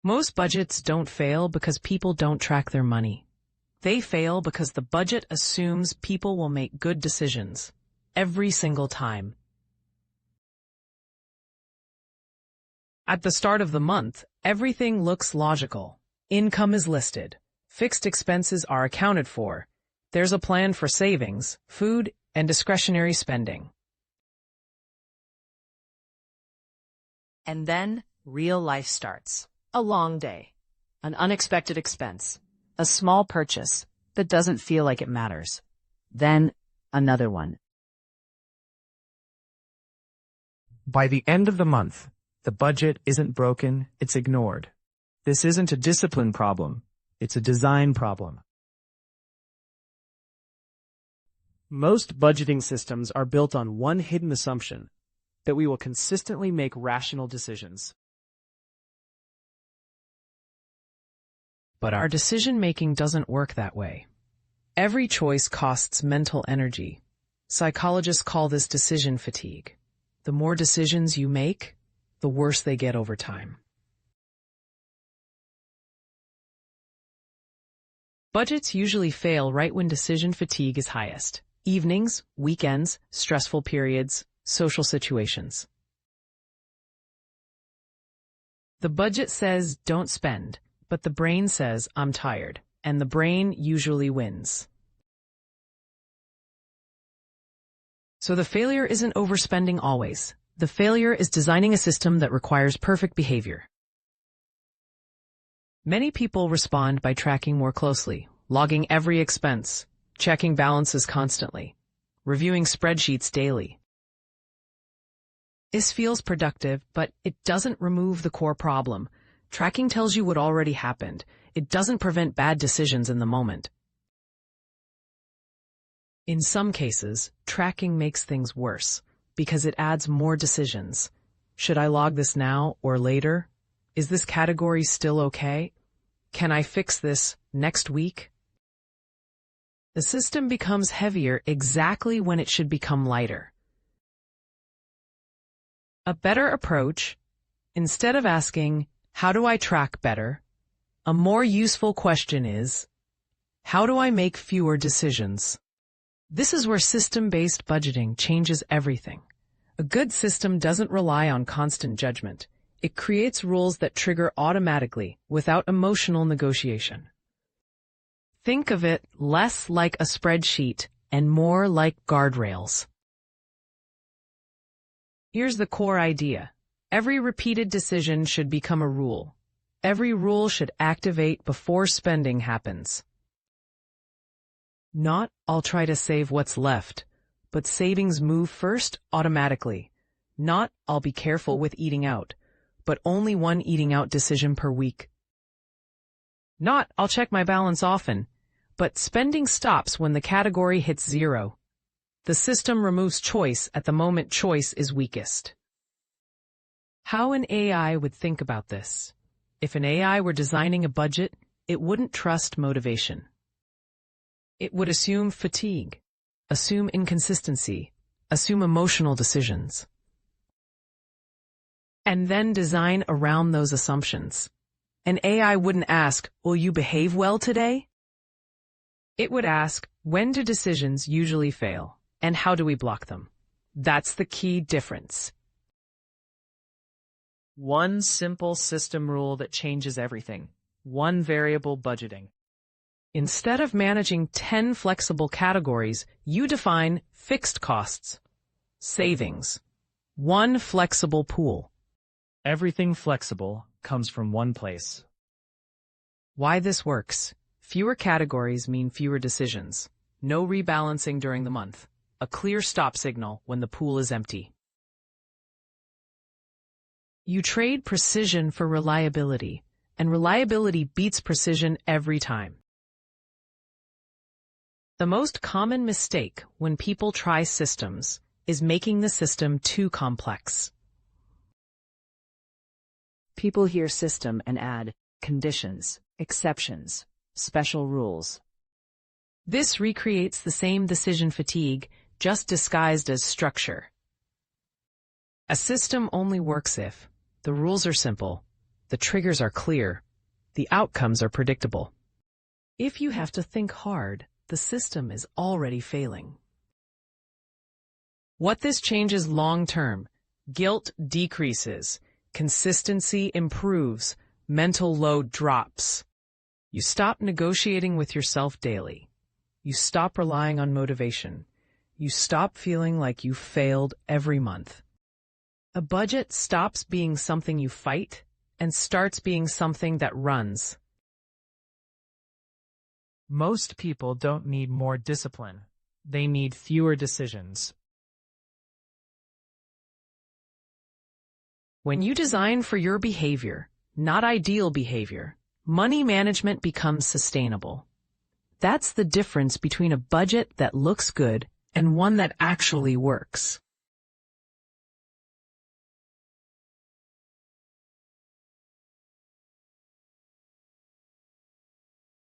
Most budgets don't fail because people don't track their money. They fail because the budget assumes people will make good decisions every single time. At the start of the month, everything looks logical. Income is listed. Fixed expenses are accounted for. There's a plan for savings, food, and discretionary spending. And then real life starts. A long day, an unexpected expense, a small purchase that doesn't feel like it matters. Then another one. By the end of the month, the budget isn't broken, it's ignored. This isn't a discipline problem, it's a design problem. Most budgeting systems are built on one hidden assumption, that we will consistently make rational decisions. But our decision-making doesn't work that way. Every choice costs mental energy. Psychologists call this decision fatigue. The more decisions you make, the worse they get over time. Budgets usually fail right when decision fatigue is highest. Evenings, weekends, stressful periods, social situations. The budget says don't spend, but the brain says I'm tired, and the brain usually wins. So the failure isn't overspending always. The failure is designing a system that requires perfect behavior. Many people respond by tracking more closely, logging every expense, checking balances constantly, reviewing spreadsheets daily. This feels productive, but it doesn't remove the core problem. Tracking tells you what already happened. It doesn't prevent bad decisions in the moment. In some cases, tracking makes things worse because it adds more decisions. Should I log this now or later? Is this category still okay? Can I fix this next week? The system becomes heavier exactly when it should become lighter. A better approach, instead of asking, how do I track better? A more useful question is, how do I make fewer decisions? This is where system-based budgeting changes everything. A good system doesn't rely on constant judgment. It creates rules that trigger automatically without emotional negotiation. Think of it less like a spreadsheet and more like guardrails. Here's the core idea. Every repeated decision should become a rule. Every rule should activate before spending happens. Not, I'll try to save what's left, but savings move first automatically. Not, I'll be careful with eating out, but only one eating out decision per week. Not, I'll check my balance often, but spending stops when the category hits zero. The system removes choice at the moment choice is weakest. How an AI would think about this? If an AI were designing a budget, it wouldn't trust motivation. It would assume fatigue, assume inconsistency, assume emotional decisions, and then design around those assumptions. An AI wouldn't ask, will you behave well today? It would ask, when do decisions usually fail, and how do we block them? That's the key difference. One simple system rule that changes everything. One variable budgeting. Instead of managing 10 flexible categories, you define fixed costs, savings, one flexible pool. Everything flexible comes from one place. Why this works? Fewer categories mean fewer decisions. No rebalancing during the month. A clear stop signal when the pool is empty. You trade precision for reliability, and reliability beats precision every time. The most common mistake when people try systems is making the system too complex. People hear system and add conditions, exceptions, special rules. This recreates the same decision fatigue, just disguised as structure. A system only works if the rules are simple, The triggers are clear. The outcomes are predictable. If you have to think hard, the system is already failing. What this changes long-term: guilt decreases, consistency improves, mental load drops. You stop negotiating with yourself daily. You stop relying on motivation. You stop feeling like you failed every month. A budget stops being something you fight and starts being something that runs. Most people don't need more discipline. They need fewer decisions. When you design for your behavior, not ideal behavior, money management becomes sustainable. That's the difference between a budget that looks good and one that actually works.